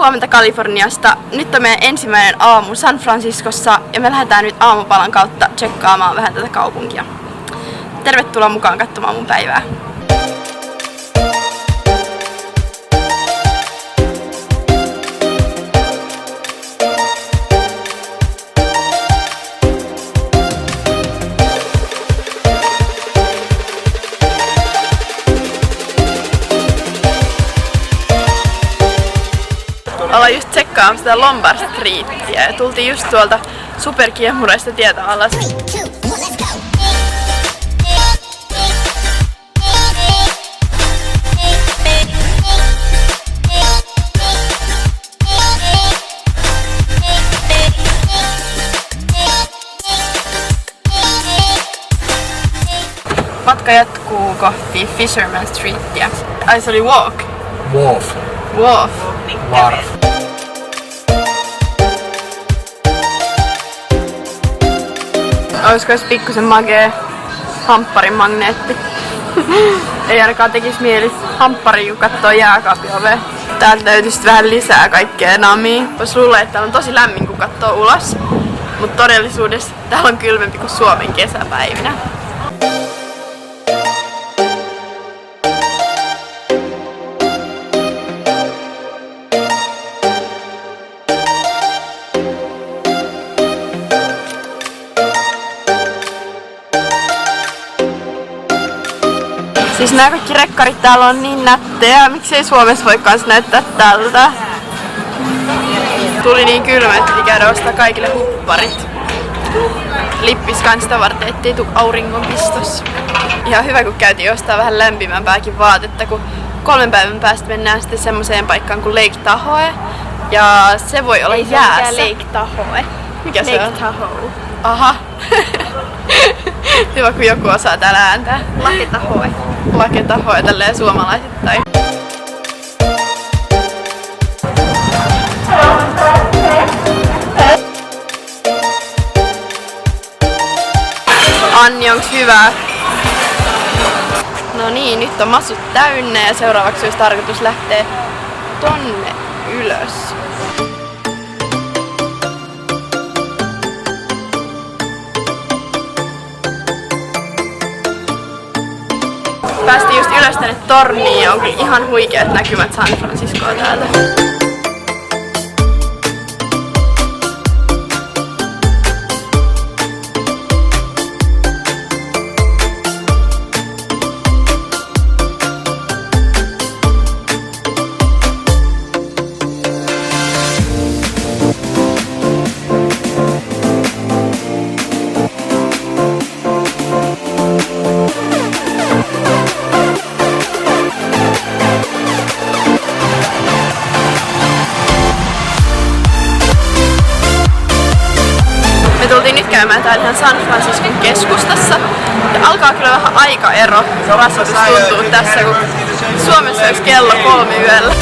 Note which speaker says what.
Speaker 1: huomenta Kaliforniasta. Nyt on meidän ensimmäinen aamu San Franciscossa ja me lähdetään nyt aamupalan kautta tsekkaamaan vähän tätä kaupunkia. Tervetuloa mukaan katsomaan mun päivää. Ollaan just tsekkaamassa sitä Lombard Streetia ja tultiin just tuolta superkiemureista tietä alas. Matka jatkuu kohti Fisherman Streetia. Ai se oli walk?
Speaker 2: Wharf.
Speaker 1: Wharf.
Speaker 2: Wharf.
Speaker 1: Olisiko jos pikkusen magee hampparin magneetti? Ei ainakaan tekis mieli hamppariin, kun kattoo jääkaapin ovea. Täältä löytyisi vähän lisää kaikkea namia. Vois luulla, että täällä on tosi lämmin, kun kattoo ulos. Mutta todellisuudessa täällä on kylmempi kuin Suomen kesäpäivinä. Siis nämä kaikki rekkarit täällä on niin nättejä, miksei Suomessa voi kans näyttää tältä. Tuli niin kylmä, että piti käydä ostaa kaikille hupparit. Lippis kans sitä varten, ettei tuu auringonpistos. Ihan hyvä, kun käytiin ostaa vähän lämpimämpääkin vaatetta, kun 3 päivän päästä mennään sitten semmoseen paikkaan kuin Lake Tahoe. Ja se voi olla jäässä.
Speaker 3: Ei se Lake Tahoe.
Speaker 1: Mikä se
Speaker 3: Lake
Speaker 1: on?
Speaker 3: Tahoe.
Speaker 1: Aha. Hyvä, kun joku osaa täällä ääntää.
Speaker 3: Lake Tahoe.
Speaker 1: Lake Tahoe tälleen suomalaisittain. Anni, onks hyvä? No niin, nyt on massut täynnä ja seuraavaksi olisi tarkoitus lähteä tonne ylös. Päästiin just ylös tänne torniin ja on kyllä ihan huikeat näkymät San Franciscoa täältä. Me tultiin nyt käymään täällä ihan San Franciscon keskustassa ja alkaa kyllä vähän aikaero. Rasvatus tuntuu tässä, kun Suomessa olisi kello 3 yöllä.